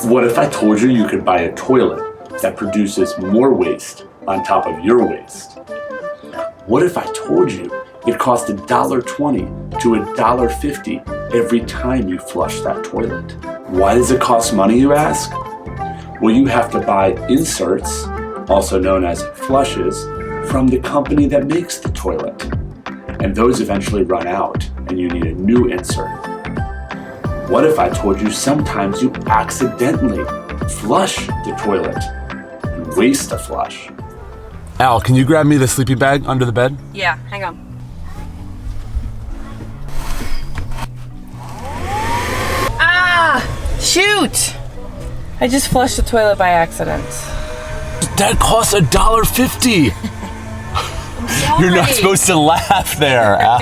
What if I told you you could buy a toilet that produces more waste on top of your waste? What if I told you it costs $1.20 to $1.50 every time you flush that toilet? Why does it cost money, you ask? Well, you have to buy inserts, also known as flushes, from the company that makes the toilet. And those eventually run out and you need a new insert. What if I told you sometimes you accidentally flush the toilet and waste a flush? Al, can you grab me the sleeping bag under the bed? Yeah, hang on. Ah! Shoot! I just flushed the toilet by accident. That costs $1.50. You're not supposed to laugh there, Al.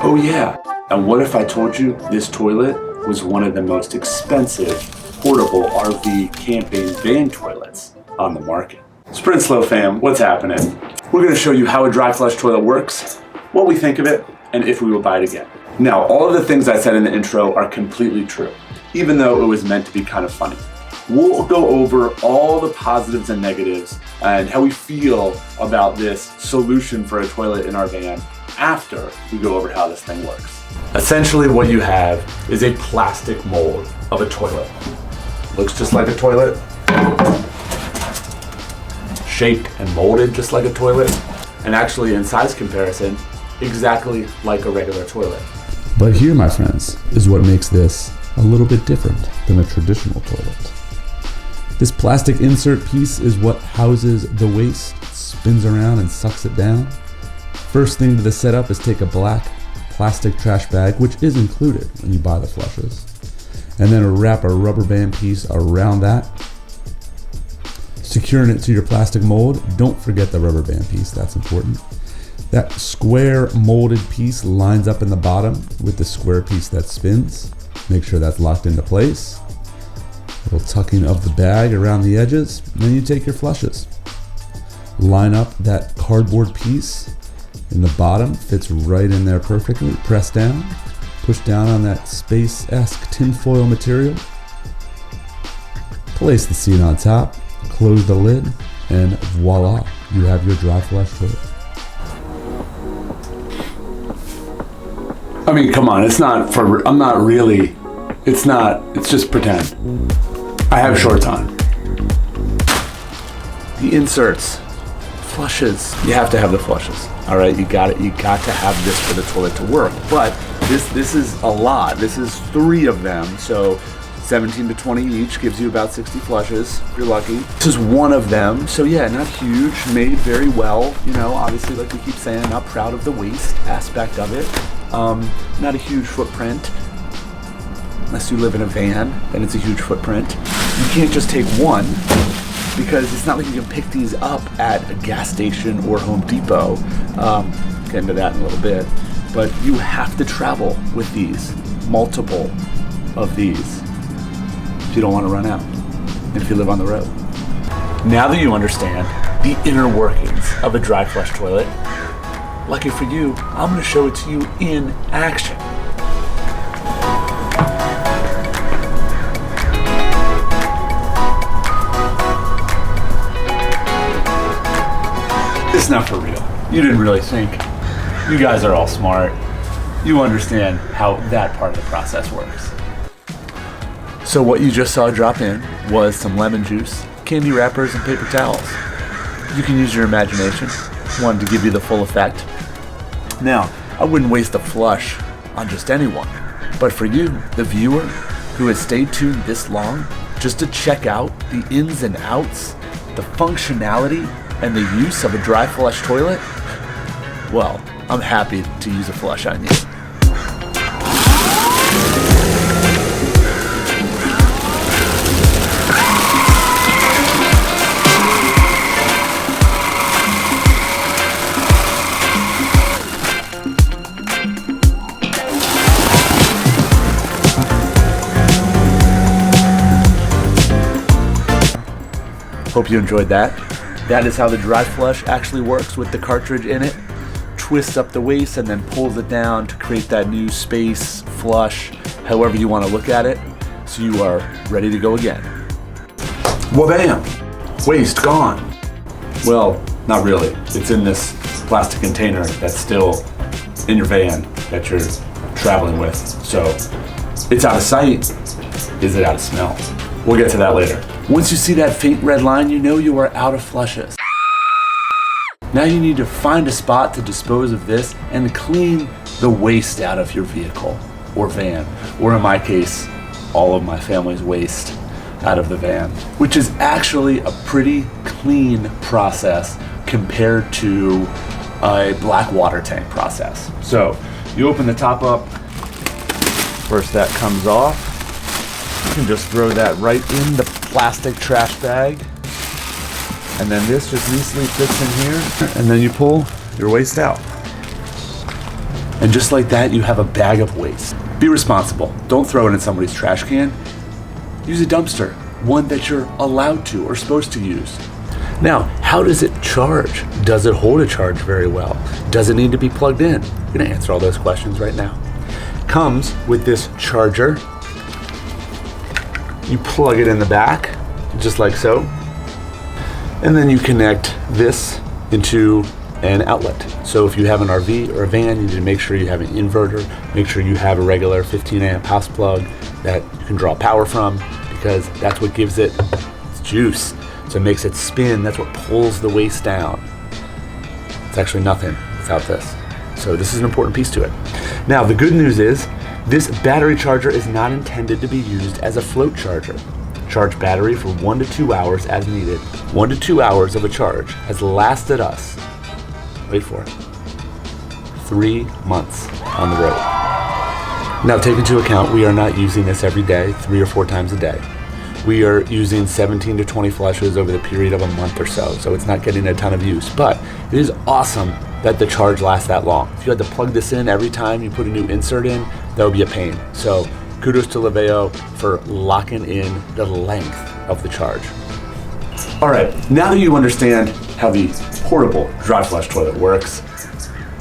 Oh yeah, and what if I told you this toilet was one of the most expensive portable RV camping van toilets on the market? Sprint Slow fam, what's happening? We're gonna show you how a dry flush toilet works, what we think of it, and if we will buy it again. Now, all of the things I said in the intro are completely true, even though it was meant to be kind of funny. We'll go over all the positives and negatives and how we feel about this solution for a toilet in our van after we go over how this thing works. Essentially what you have is a plastic mold of a toilet. Looks just like a toilet, shaped and molded just like a toilet, and actually in size comparison, exactly like a regular toilet. But here, my friends, is what makes this a little bit different than a traditional toilet. This plastic insert piece is what houses the waste, spins around and sucks it down. First thing to the setup is take a black plastic trash bag, which is included when you buy the flushes, and then wrap a rubber band piece around that, securing it to your plastic mold. Don't forget the rubber band piece, that's important. That square molded piece lines up in the bottom with the square piece that spins. Make sure that's locked into place. A little tucking of the bag around the edges, and then you take your flushes. Line up that cardboard piece in the bottom, fits right in there perfectly. Press down, push down on that space-esque tinfoil material. Place the seat on top, close the lid, and voila, you have your dry flush toilet. I mean, come on, it's just pretend. I have shorts on. The inserts, flushes, you have to have the flushes. All right, you got to have this for the toilet to work. But this is a lot. This is 3 of them, so 17 to 20 each gives you about 60 flushes if you're lucky. This is 1 of them, so yeah, not huge, made very well. You know, obviously, like we keep saying, not proud of the waste aspect of it. Not a huge footprint. Unless you live in a van, then it's a huge footprint. You can't just take 1, because it's not like you can pick these up at a gas station or Home Depot. Get into that in a little bit. But you have to travel with these, multiple of these, if you don't want to run out, and if you live on the road. Now that you understand the inner workings of a dry flush toilet, lucky for you, I'm going to show it to you in action. It's not for real. You didn't really think. You guys are all smart. You understand how that part of the process works. So what you just saw drop in was some lemon juice, candy wrappers, and paper towels. You can use your imagination. Wanted to give you the full effect. Now, I wouldn't waste a flush on just anyone, but for you, the viewer, who has stayed tuned this long, just to check out the ins and outs, the functionality, and the use of a dry flush toilet, well, I'm happy to use a flush on you. Hope you enjoyed that. That is how the dry flush actually works with the cartridge in it. Twists up the waste and then pulls it down to create that new space flush, however you want to look at it. so you are ready to go again. Wha-bam! Waste gone. Well, not really. It's in this plastic container that's still in your van that you're traveling with. So it's out of sight. Is it out of smell? We'll get to that later. Once you see that faint red line, you know you are out of flushes. Now you need to find a spot to dispose of this and clean the waste out of your vehicle or van, or in my case, all of my family's waste out of the van, which is actually a pretty clean process compared to a black water tank process. So you open the top up, first that comes off. You can just throw that right in the plastic trash bag. And then this just easily fits in here, and then you pull your waste out. And just like that, you have a bag of waste. Be responsible. Don't throw it in somebody's trash can. Use a dumpster, one that you're allowed to or supposed to use. Now, how does it charge? Does it hold a charge very well? Does it need to be plugged in? I'm gonna answer all those questions right now. Comes with this charger. You plug it in the back, just like so. And then you connect this into an outlet. So if you have an RV or a van, you need to make sure you have an inverter, make sure you have a regular 15 amp house plug that you can draw power from, because that's what gives it its juice. So it makes it spin, that's what pulls the waste down. It's actually nothing without this. So this is an important piece to it. Now the good news is, this battery charger is not intended to be used as a float charger. Charge battery for 1 to 2 hours as needed. 1 to 2 hours of a charge has lasted us, wait for it, 3 months on the road. Now take into account, we are not using this every day, 3 or 4 times a day. We are using 17 to 20 flushes over the period of a month or so it's not getting a ton of use, but it is awesome that the charge lasts that long. If you had to plug this in every time you put a new insert in, that would be a pain. So kudos to Laveo for locking in the length of the charge. All right, now that you understand how the portable dry flush toilet works,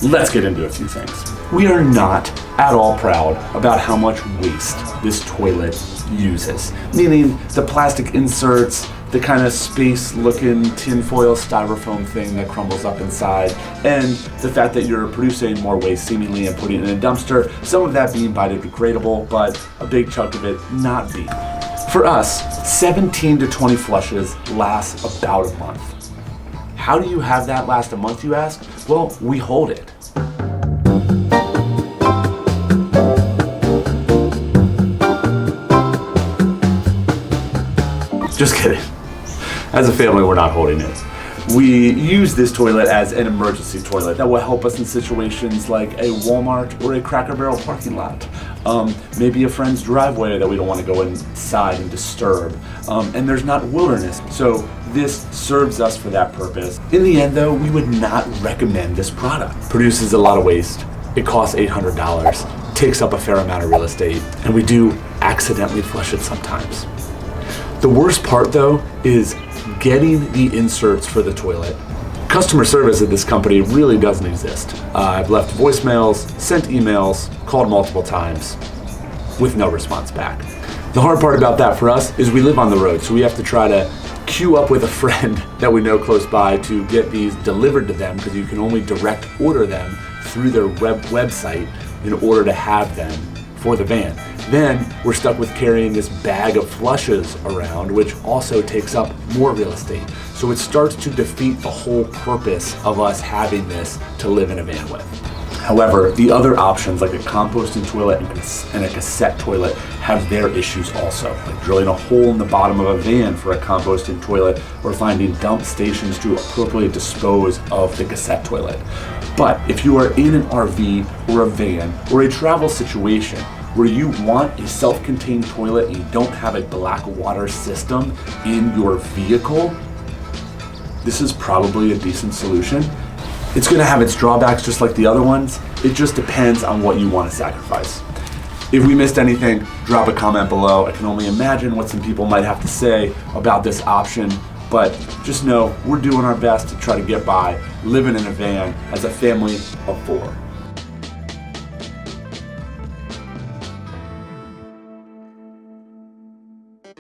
let's get into a few things. We are not at all proud about how much waste this toilet uses, meaning the plastic inserts, the kind of space-looking tinfoil styrofoam thing that crumbles up inside, and the fact that you're producing more waste seemingly and putting it in a dumpster, some of that being biodegradable, but a big chunk of it not being. For us, 17 to 20 flushes lasts about a month. How do you have that last a month, you ask? Well, we hold it. Just kidding. As a family, we're not holding it. We use this toilet as an emergency toilet that will help us in situations like a Walmart or a Cracker Barrel parking lot. Maybe a friend's driveway that we don't want to go inside and disturb. And there's not wilderness, so this serves us for that purpose. In the end though, we would not recommend this product. Produces a lot of waste. It costs $800, takes up a fair amount of real estate, and we do accidentally flush it sometimes. The worst part though is getting the inserts for the toilet. Customer service at this company really doesn't exist. I've left voicemails, sent emails, called multiple times with no response back. The hard part about that for us is we live on the road, so we have to try to queue up with a friend that we know close by to get these delivered to them, because you can only direct order them through their website in order to have them for the van. Then we're stuck with carrying this bag of flushes around, which also takes up more real estate. So it starts to defeat the whole purpose of us having this to live in a van with. However, the other options like a composting toilet and a cassette toilet have their issues also, like drilling a hole in the bottom of a van for a composting toilet or finding dump stations to appropriately dispose of the cassette toilet. But if you are in an RV or a van or a travel situation where you want a self-contained toilet and you don't have a black water system in your vehicle, this is probably a decent solution. It's gonna have its drawbacks just like the other ones. It just depends on what you want to sacrifice. If we missed anything, drop a comment below. I can only imagine what some people might have to say about this option, but just know we're doing our best to try to get by living in a van as a family of 4.